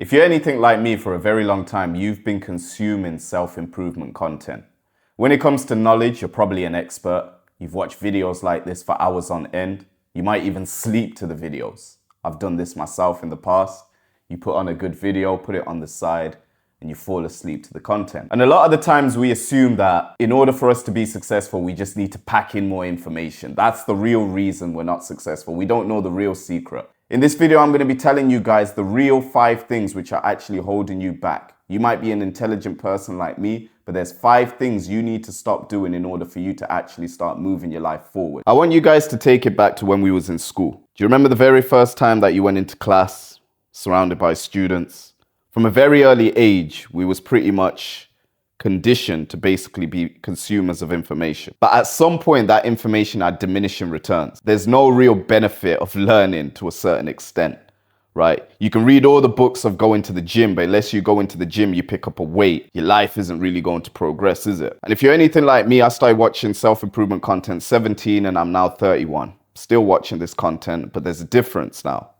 If you're anything like me for a very long time, you've been consuming self-improvement content. When it comes to knowledge, you're probably an expert. You've watched videos like this for hours on end. You might even sleep to the videos. I've done this myself in the past. You put on a good video, put it on the side, and you fall asleep to the content. And a lot of the times we assume that in order for us to be successful, we just need to pack in more information. That's the real reason we're not successful. We don't know the real secret. In this video, I'm going to be telling you guys the real 5 things which are actually holding you back. You might be an intelligent person like me, but there's 5 things you need to stop doing in order for you to actually start moving your life forward. I want you guys to take it back to when we was in school. Do you remember the very first time that you went into class, surrounded by students? From a very early age, we was pretty much conditioned to basically be consumers of information. But at some point, that information had diminishing returns. There's no real benefit of learning to a certain extent, right? You can read all the books of going to the gym, but unless you go into the gym, you pick up a weight, your life isn't really going to progress, is it? And if you're anything like me, I started watching self-improvement content 17 and I'm now 31. Still watching this content, but there's a difference now.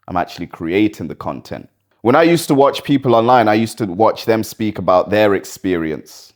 I'm actually creating the content. When I used to watch people online, I used to watch them speak about their experience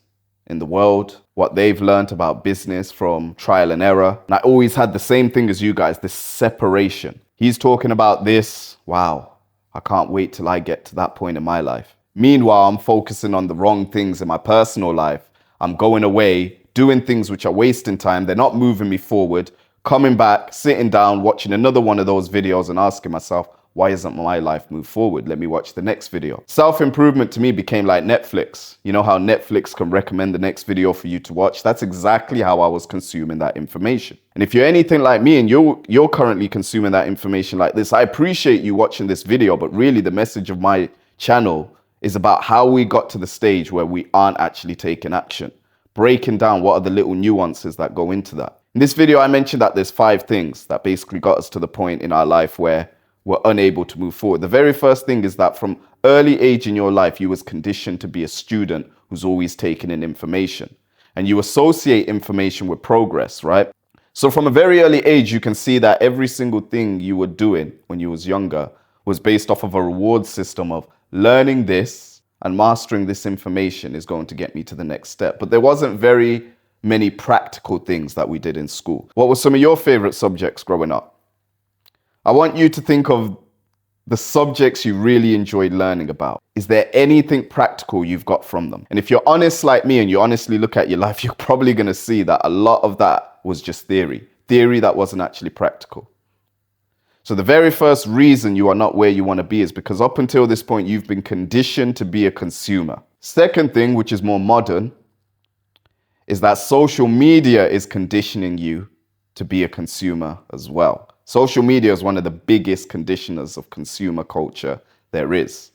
in the world, what they've learned about business from trial and error. And I always had the same thing as you guys, this separation. He's talking about this. Wow, I can't wait till I get to that point in my life. Meanwhile, I'm focusing on the wrong things in my personal life. I'm going away, doing things which are wasting time. They're not moving me forward. Coming back, sitting down, watching another one of those videos and asking myself, why isn't my life move forward? Let me watch the next video. Self-improvement to me became like Netflix. You know how Netflix can recommend the next video for you to watch? That's exactly how I was consuming that information. And if you're anything like me and you're currently consuming that information like this, I appreciate you watching this video, but really the message of my channel is about how we got to the stage where we aren't actually taking action. Breaking down what are the little nuances that go into that. In this video, I mentioned that there's 5 things that basically got us to the point in our life where we're unable to move forward. The very first thing is that from early age in your life, you was conditioned to be a student who's always taking in information. And you associate information with progress, right? So from a very early age, you can see that every single thing you were doing when you was younger was based off of a reward system of learning this and mastering this information is going to get me to the next step. But there wasn't very many practical things that we did in school. What were some of your favorite subjects growing up? I want you to think of the subjects you really enjoyed learning about. Is there anything practical you've got from them? And if you're honest like me and you honestly look at your life, you're probably going to see that a lot of that was just theory that wasn't actually practical. So the very first reason you are not where you want to be is because up until this point, you've been conditioned to be a consumer. Second thing, which is more modern, is that social media is conditioning you to be a consumer as well. Social media is one of the biggest conditioners of consumer culture there is.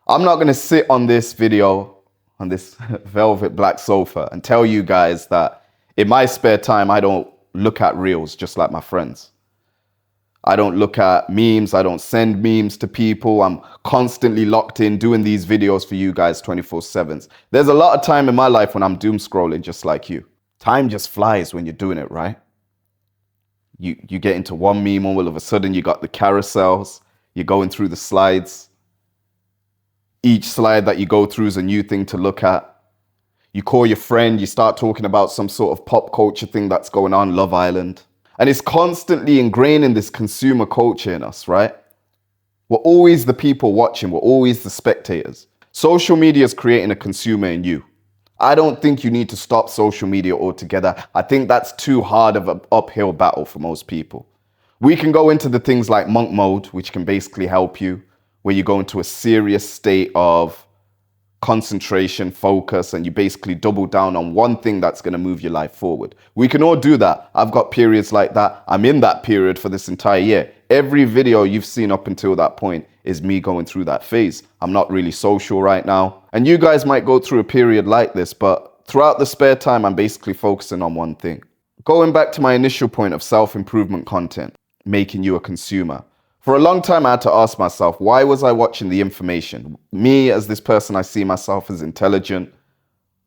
I'm not going to sit on this video, on this velvet black sofa and tell you guys that in my spare time, I don't look at reels just like my friends. I don't look at memes. I don't send memes to people. I'm constantly locked in doing these videos for you guys 24/7. There's a lot of time in my life when I'm doom scrolling just like you. Time just flies when you're doing it, right? You get into one meme, all of a sudden you got the carousels, you're going through the slides. Each slide that you go through is a new thing to look at. You call your friend, you start talking about some sort of pop culture thing that's going on, Love Island. And it's constantly ingrained in this consumer culture in us, right? We're always the people watching, we're always the spectators. Social media is creating a consumer in you. I don't think you need to stop social media altogether. I think that's too hard of an uphill battle for most people. We can go into the things like monk mode, which can basically help you, where you go into a serious state of concentration, focus, and you basically double down on one thing that's going to move your life forward. We can all do that. I've got periods like that. I'm in that period for this entire year. Every video you've seen up until that point is me going through that phase. I'm not really social right now. And you guys might go through a period like this, but throughout the spare time, I'm basically focusing on one thing. Going back to my initial point of self-improvement content, making you a consumer. For a long time, I had to ask myself, why was I watching the information? Me, as this person, I see myself as intelligent.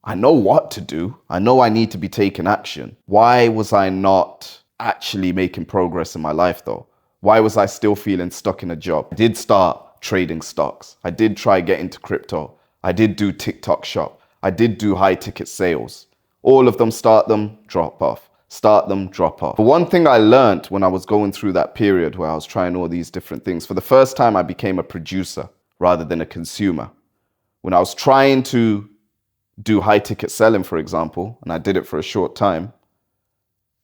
I know what to do. I know I need to be taking action. Why was I not actually making progress in my life, though? Why was I still feeling stuck in a job? I did start trading stocks. I did try get into crypto. I did do TikTok shop. I did do high ticket sales. All of them, start them, drop off. Start them, drop off. But one thing I learned when I was going through that period where I was trying all these different things, for the first time I became a producer rather than a consumer. When I was trying to do high ticket selling, for example, and I did it for a short time,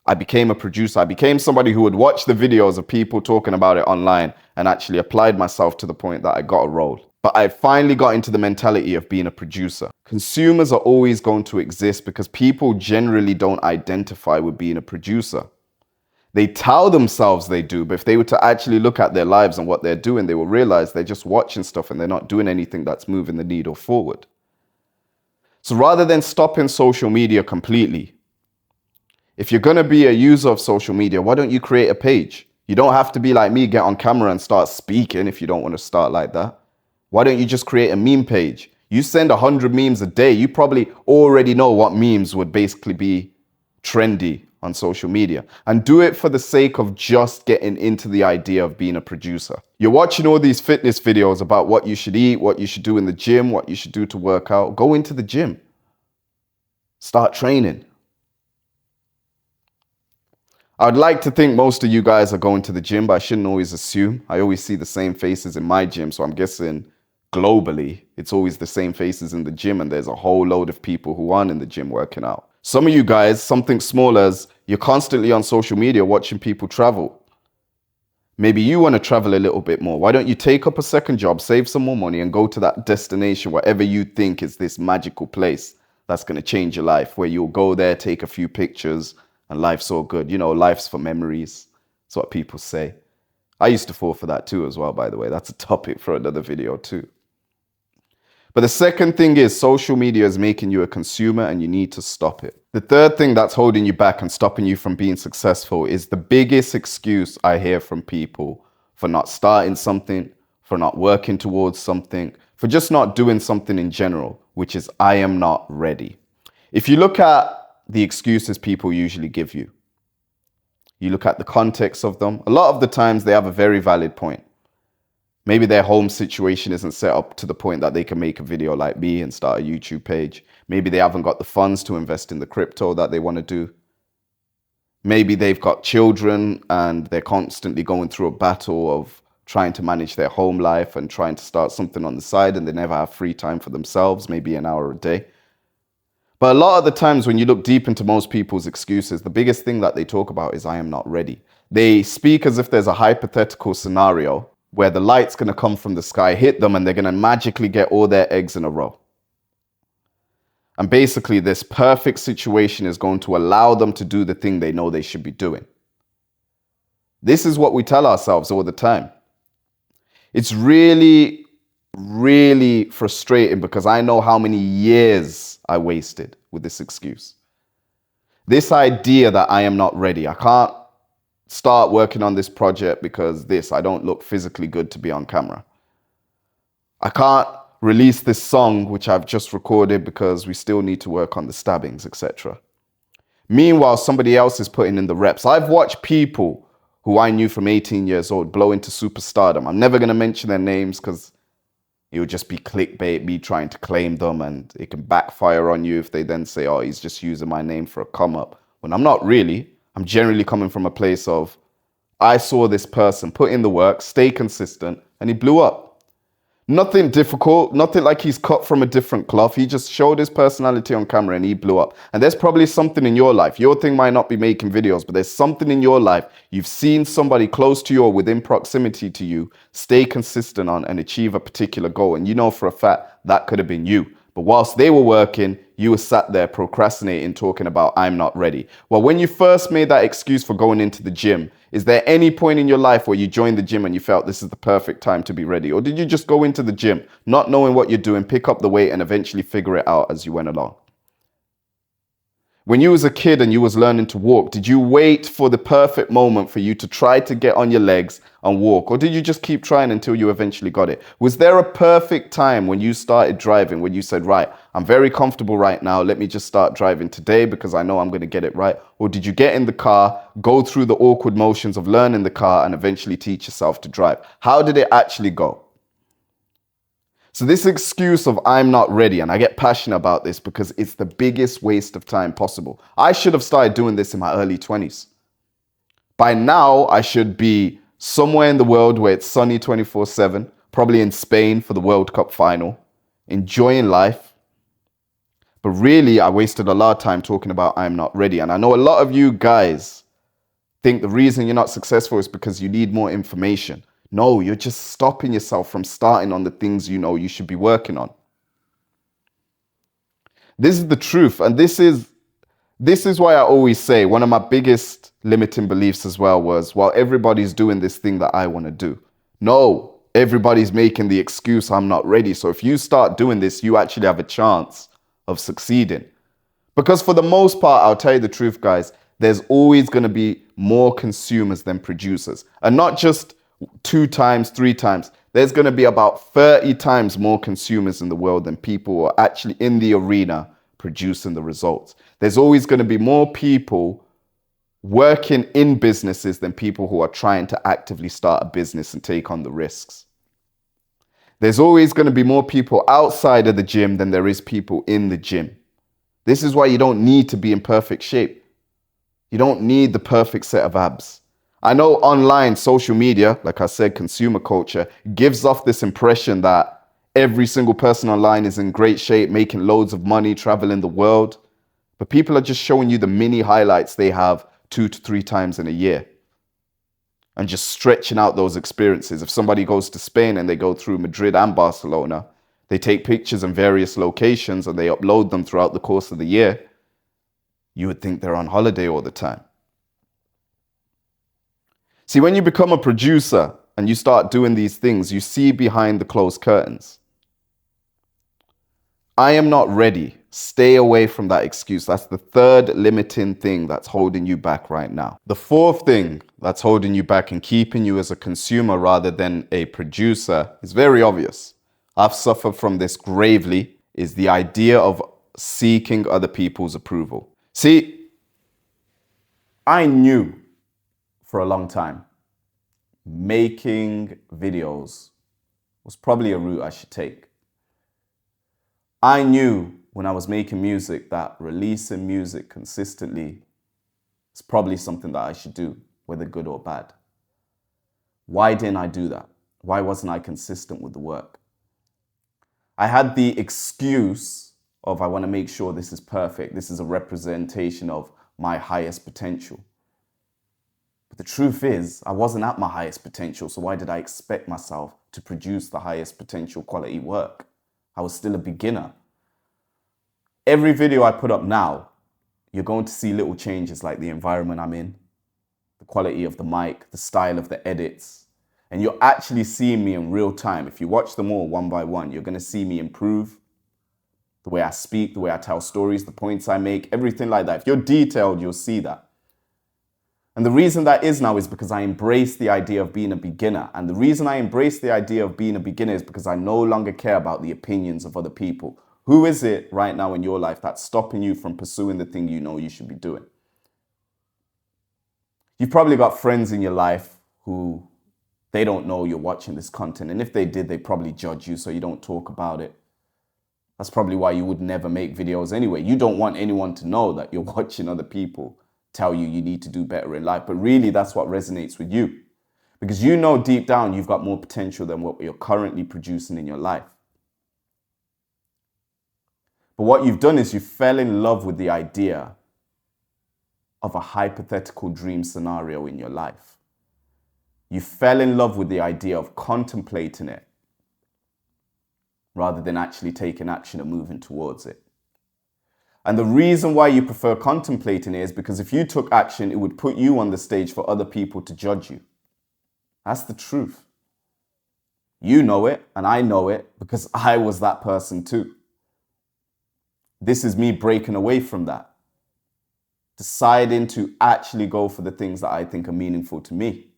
I became a producer. I became somebody who would watch the videos of people talking about it online and actually applied myself to the point that I got a role. But I finally got into the mentality of being a producer. Consumers are always going to exist because people generally don't identify with being a producer. They tell themselves they do, but if they were to actually look at their lives and what they're doing, they will realize they're just watching stuff and they're not doing anything that's moving the needle forward. So rather than stopping social media completely, if you're going to be a user of social media, why don't you create a page? You don't have to be like me, get on camera and start speaking if you don't want to start like that. Why don't you just create a meme page? You send 100 memes a day. You probably already know what memes would basically be trendy on social media. And do it for the sake of just getting into the idea of being a producer. You're watching all these fitness videos about what you should eat, what you should do in the gym, what you should do to work out. Go into the gym. Start training. I'd like to think most of you guys are going to the gym, but I shouldn't always assume. I always see the same faces in my gym, so I'm guessing globally, it's always the same faces in the gym, and there's a whole load of people who aren't in the gym working out. Some of you guys, something small as you're constantly on social media watching people travel. Maybe you want to travel a little bit more. Why don't you take up a second job, save some more money, and go to that destination, wherever you think is this magical place that's going to change your life, where you'll go there, take a few pictures, and life's all good. You know, life's for memories. That's what people say. I used to fall for that too as well, by the way. That's a topic for another video too. But the second thing is social media is making you a consumer and you need to stop it. The third thing that's holding you back and stopping you from being successful is the biggest excuse I hear from people for not starting something, for not working towards something, for just not doing something in general, which is I am not ready. If you look at the excuses people usually give you, you look at the context of them, a lot of the times they have a very valid point. Maybe their home situation isn't set up to the point that they can make a video like me and start a YouTube page. Maybe they haven't got the funds to invest in the crypto that they want to do. Maybe they've got children and they're constantly going through a battle of trying to manage their home life and trying to start something on the side, and they never have free time for themselves, maybe an hour a day. But a lot of the times when you look deep into most people's excuses, the biggest thing that they talk about is I am not ready. They speak as if there's a hypothetical scenario where the light's going to come from the sky, hit them, and they're going to magically get all their eggs in a row. And basically, this perfect situation is going to allow them to do the thing they know they should be doing. This is what we tell ourselves all the time. It's really, really frustrating because I know how many years I wasted with this excuse. This idea that I am not ready. I can't start working on this project because I don't look physically good to be on camera. I can't release this song, which I've just recorded, because we still need to work on the stabbings, etc. Meanwhile, somebody else is putting in the reps. I've watched people who I knew from 18 years old blow into superstardom. I'm never going to mention their names because it would just be clickbait, me trying to claim them, and it can backfire on you if they then say, oh, he's just using my name for a come up. When I'm not really. I'm generally coming from a place of, I saw this person put in the work, stay consistent, and he blew up. Nothing difficult, nothing like he's cut from a different cloth. He just showed his personality on camera and he blew up. And there's probably something in your life. Your thing might not be making videos, but there's something in your life you've seen somebody close to you or within proximity to you stay consistent on and achieve a particular goal. And you know for a fact that could have been you. But whilst they were working, you were sat there procrastinating, talking about I'm not ready. Well, when you first made that excuse for going into the gym, is there any point in your life where you joined the gym and you felt this is the perfect time to be ready? Or did you just go into the gym, not knowing what you're doing, pick up the weight and eventually figure it out as you went along? When you was a kid and you was learning to walk, did you wait for the perfect moment for you to try to get on your legs and walk? Or did you just keep trying until you eventually got it? Was there a perfect time when you started driving, when you said, right, I'm very comfortable right now, let me just start driving today because I know I'm going to get it right? Or did you get in the car, go through the awkward motions of learning the car and eventually teach yourself to drive? How did it actually go? So this excuse of I'm not ready, and I get passionate about this because it's the biggest waste of time possible. I should have started doing this in my early 20s. By now, I should be somewhere in the world where it's sunny 24/7, probably in Spain for the World Cup final, enjoying life. But really, I wasted a lot of time talking about I'm not ready. And I know a lot of you guys think the reason you're not successful is because you need more information. No, you're just stopping yourself from starting on the things you know you should be working on. This is the truth. And this is why I always say one of my biggest limiting beliefs as well was, well, everybody's doing this thing that I want to do. No, everybody's making the excuse I'm not ready. So if you start doing this, you actually have a chance of succeeding. Because for the most part, I'll tell you the truth, guys, there's always going to be more consumers than producers. And not just 2 times, 3 times. There's going to be about 30 times more consumers in the world than people who are actually in the arena producing the results. There's always going to be more people working in businesses than people who are trying to actively start a business and take on the risks. There's always going to be more people outside of the gym than there is people in the gym. This is why you don't need to be in perfect shape. You don't need the perfect set of abs. I know online, social media, like I said, consumer culture, gives off this impression that every single person online is in great shape, making loads of money, traveling the world. But people are just showing you the mini highlights they have 2 to 3 times in a year and just stretching out those experiences. If somebody goes to Spain and they go through Madrid and Barcelona, they take pictures in various locations and they upload them throughout the course of the year. You would think they're on holiday all the time. See, when you become a producer and you start doing these things, you see behind the closed curtains. I am not ready. Stay away from that excuse. That's the third limiting thing that's holding you back right now. The fourth thing that's holding you back and keeping you as a consumer rather than a producer is very obvious. I've suffered from this gravely, is the idea of seeking other people's approval. See, I knew for a long time making videos was probably a route I should take. I knew when I was making music that releasing music consistently is probably something that I should do, whether good or bad. Why didn't I do that? Why wasn't I consistent with the work? I had the excuse of I want to make sure this is perfect. This is a representation of my highest potential. But the truth is, I wasn't at my highest potential, so why did I expect myself to produce the highest potential quality work? I was still a beginner. Every video I put up now, you're going to see little changes like the environment I'm in, the quality of the mic, the style of the edits. And you're actually seeing me in real time. If you watch them all one by one, you're going to see me improve the way I speak, the way I tell stories, the points I make, everything like that. If you're detailed, you'll see that. And the reason that is now is because I embrace the idea of being a beginner. And the reason I embrace the idea of being a beginner is because I no longer care about the opinions of other people. Who is it right now in your life that's stopping you from pursuing the thing you know you should be doing? You've probably got friends in your life who they don't know you're watching this content. And if they did, they probably judge you, so you don't talk about it. That's probably why you would never make videos anyway. You don't want anyone to know that you're watching other people tell you need to do better in life. But really, that's what resonates with you. Because you know deep down you've got more potential than what you're currently producing in your life. But what you've done is you fell in love with the idea of a hypothetical dream scenario in your life. You fell in love with the idea of contemplating it rather than actually taking action and moving towards it. And the reason why you prefer contemplating it is because if you took action, it would put you on the stage for other people to judge you. That's the truth. You know it, and I know it because I was that person too. This is me breaking away from that, deciding to actually go for the things that I think are meaningful to me.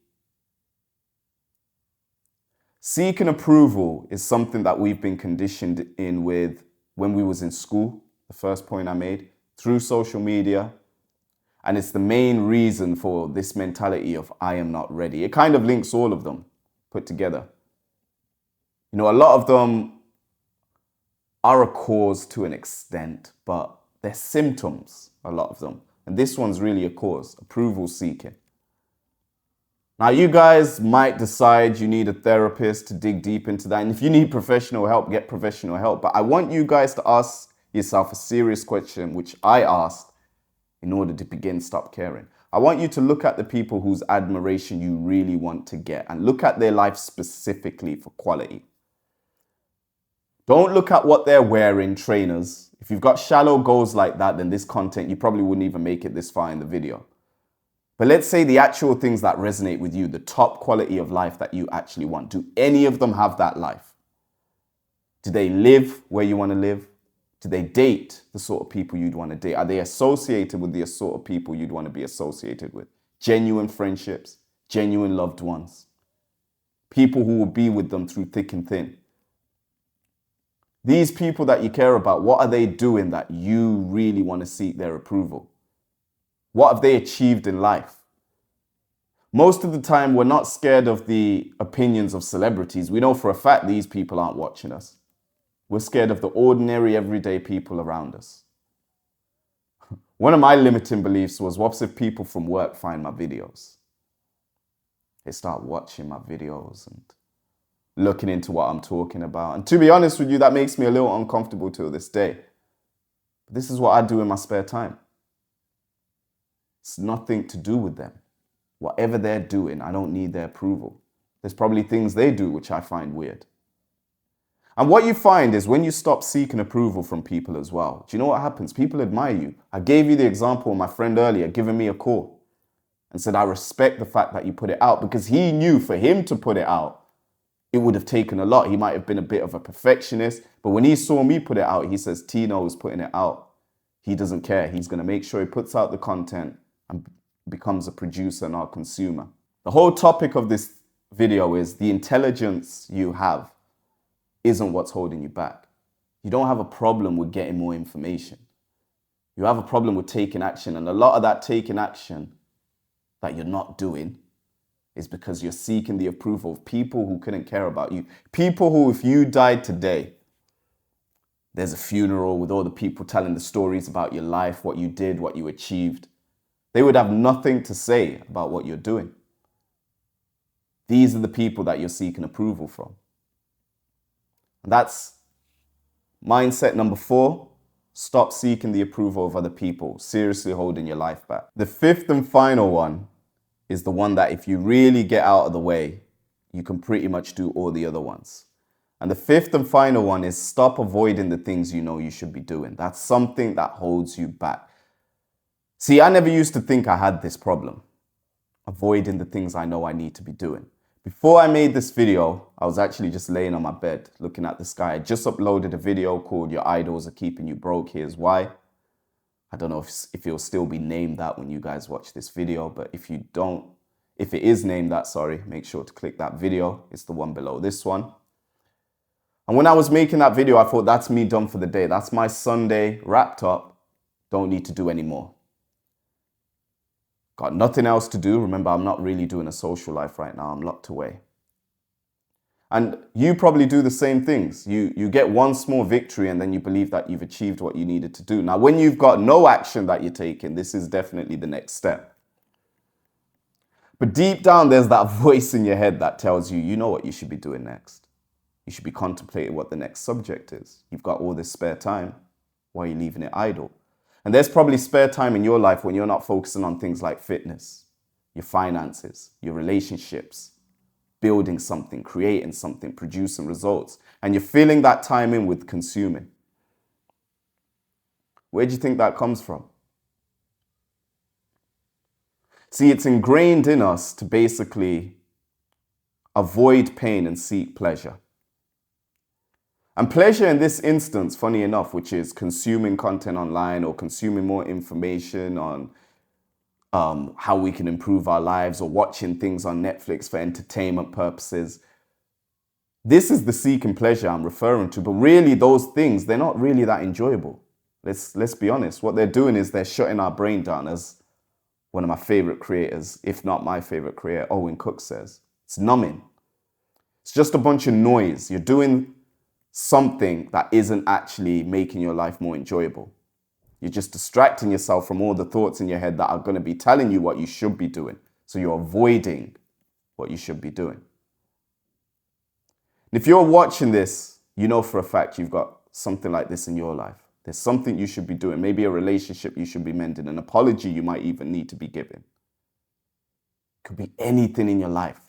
Seeking approval is something that we've been conditioned in with when we was in school, the first point I made, through social media. And it's the main reason for this mentality of I am not ready. It kind of links all of them put together. You know, a lot of them are a cause to an extent, but they're symptoms, a lot of them. And this one's really a cause, approval seeking. Now, you guys might decide you need a therapist to dig deep into that. And if you need professional help, get professional help. But I want you guys to ask yourself a serious question, which I asked in order to begin Stop Caring. I want you to look at the people whose admiration you really want to get and look at their life specifically for quality. Don't look at what they're wearing, trainers. If you've got shallow goals like that, then this content, you probably wouldn't even make it this far in the video. But let's say the actual things that resonate with you, the top quality of life that you actually want. Do any of them have that life? Do they live where you want to live? Do they date the sort of people you'd want to date? Are they associated with the sort of people you'd want to be associated with? Genuine friendships, genuine loved ones, people who will be with them through thick and thin. These people that you care about, what are they doing that you really want to seek their approval? What have they achieved in life? Most of the time, we're not scared of the opinions of celebrities. We know for a fact these people aren't watching us. We're scared of the ordinary, everyday people around us. One of my limiting beliefs was, what if people from work find my videos? They start watching my videos and looking into what I'm talking about. And to be honest with you, that makes me a little uncomfortable till this day. But this is what I do in my spare time. It's nothing to do with them. Whatever they're doing, I don't need their approval. There's probably things they do which I find weird. And what you find is when you stop seeking approval from people as well, do you know what happens? People admire you. I gave you the example of my friend earlier giving me a call and said, I respect the fact that you put it out, because he knew for him to put it out, it would have taken a lot. He might have been a bit of a perfectionist, but when he saw me put it out, he says, Tino is putting it out. He doesn't care. He's going to make sure he puts out the content and becomes a producer, not a consumer. The whole topic of this video is the intelligence you have isn't what's holding you back. You don't have a problem with getting more information. You have a problem with taking action. And a lot of that taking action that you're not doing is because you're seeking the approval of people who couldn't care about you. People who, if you died today, there's a funeral with all the people telling the stories about your life, what you did, what you achieved. They would have nothing to say about what you're doing. These are the people that you're seeking approval from. And that's mindset number 4. Stop seeking the approval of other people, seriously holding your life back. The 5th and final one is the one that if you really get out of the way, you can pretty much do all the other ones. And the 5th and final one is stop avoiding the things you know you should be doing. That's something that holds you back. See, I never used to think I had this problem, avoiding the things I know I need to be doing. Before I made this video, I was actually just laying on my bed, looking at the sky. I just uploaded a video called Your Idols Are Keeping You Broke, Here's Why. I don't know if it'll still be named that when you guys watch this video, but if it is named that, sorry, make sure to click that video. It's the one below this one. And when I was making that video, I thought, that's me done for the day. That's my Sunday wrapped up. Don't need to do any more. Got nothing else to do. Remember, I'm not really doing a social life right now. I'm locked away. And you probably do the same things. You get one small victory and then you believe that you've achieved what you needed to do. Now, when you've got no action that you're taking, this is definitely the next step. But deep down, there's that voice in your head that tells you, you know what you should be doing next. You should be contemplating what the next subject is. You've got all this spare time. Why are you leaving it idle? And there's probably spare time in your life when you're not focusing on things like fitness, your finances, your relationships, building something, creating something, producing results. And you're filling that time in with consuming. Where do you think that comes from? See, it's ingrained in us to basically avoid pain and seek pleasure. And pleasure in this instance, funny enough, which is consuming content online or consuming more information on how we can improve our lives or watching things on Netflix for entertainment purposes. This is the seeking pleasure I'm referring to, but really those things, they're not really that enjoyable. Let's be honest. What they're doing is they're shutting our brain down, as one of my favorite creators, if not my favorite creator, Owen Cook says. It's numbing. It's just a bunch of noise. You're doing something that isn't actually making your life more enjoyable. You're just distracting yourself from all the thoughts in your head that are going to be telling you what you should be doing. So you're avoiding what you should be doing. And if you're watching this, you know for a fact you've got something like this in your life. There's something you should be doing. Maybe a relationship you should be mending, an apology you might even need to be giving. It could be anything in your life.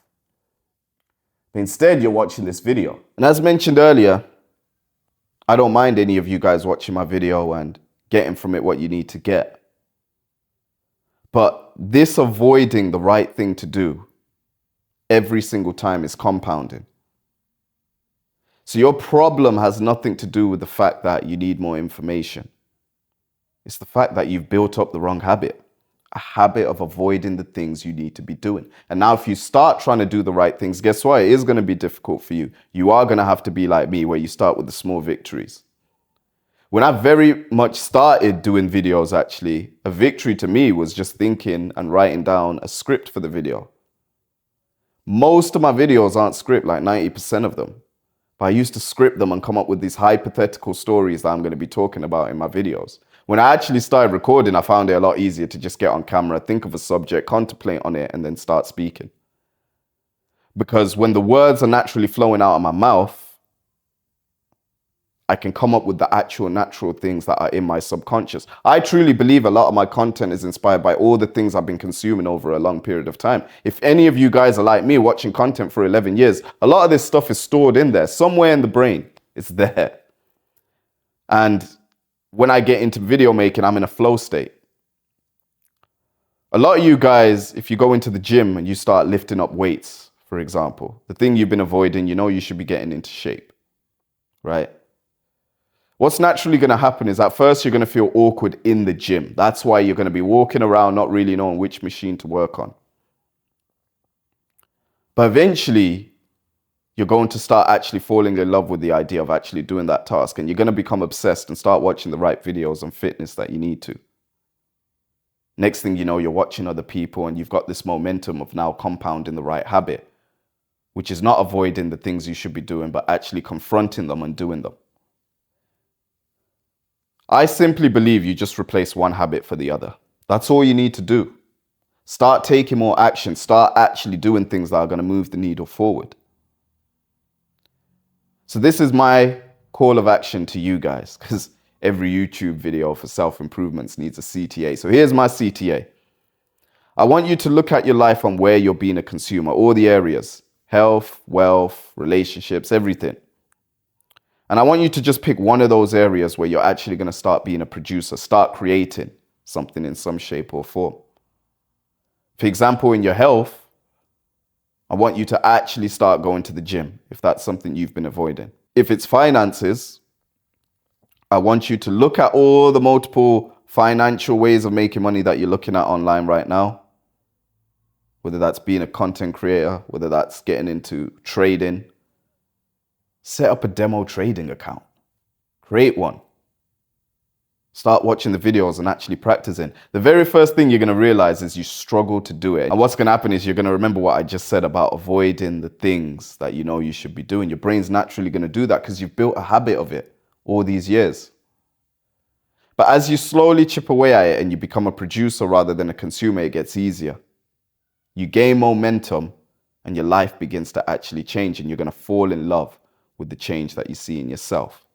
But instead, you're watching this video. And as mentioned earlier, I don't mind any of you guys watching my video and getting from it what you need to get. But this avoiding the right thing to do every single time is compounding. So your problem has nothing to do with the fact that you need more information. It's the fact that you've built up the wrong habit, a habit of avoiding the things you need to be doing. And now if you start trying to do the right things, guess what? It is going to be difficult for you. You are going to have to be like me, where you start with the small victories. When I very much started doing videos, actually, a victory to me was just thinking and writing down a script for the video. Most of my videos aren't script, like 90% of them. But I used to script them and come up with these hypothetical stories that I'm going to be talking about in my videos. When I actually started recording, I found it a lot easier to just get on camera, think of a subject, contemplate on it, and then start speaking. Because when the words are naturally flowing out of my mouth, I can come up with the actual natural things that are in my subconscious. I truly believe a lot of my content is inspired by all the things I've been consuming over a long period of time. If any of you guys are like me, watching content for 11 years, a lot of this stuff is stored in there. Somewhere in the brain, it's there. And when I get into video making, I'm in a flow state. A lot of you guys, if you go into the gym and you start lifting up weights, for example, the thing you've been avoiding, you know you should be getting into shape, right? What's naturally going to happen is at first you're going to feel awkward in the gym. That's why you're going to be walking around not really knowing which machine to work on. But eventually, you're going to start actually falling in love with the idea of actually doing that task. And you're going to become obsessed and start watching the right videos on fitness that you need to. Next thing you know, you're watching other people and you've got this momentum of now compounding the right habit, which is not avoiding the things you should be doing, but actually confronting them and doing them. I simply believe you just replace one habit for the other. That's all you need to do. Start taking more action. Start actually doing things that are going to move the needle forward. So this is my call of action to you guys, because every YouTube video for self-improvements needs a CTA. So here's my CTA. I want you to look at your life on where you're being a consumer, all the areas, health, wealth, relationships, everything. And I want you to just pick one of those areas where you're actually going to start being a producer, start creating something in some shape or form. For example, in your health, I want you to actually start going to the gym if that's something you've been avoiding. If it's finances, I want you to look at all the multiple financial ways of making money that you're looking at online right now. Whether that's being a content creator, whether that's getting into trading. Set up a demo trading account. Create one. Start watching the videos and actually practicing. The very first thing you're going to realize is you struggle to do it. And what's going to happen is you're going to remember what I just said about avoiding the things that you know you should be doing. Your brain's naturally going to do that because you've built a habit of it all these years. But as you slowly chip away at it and you become a producer rather than a consumer, it gets easier. You gain momentum and your life begins to actually change, and you're going to fall in love with the change that you see in yourself.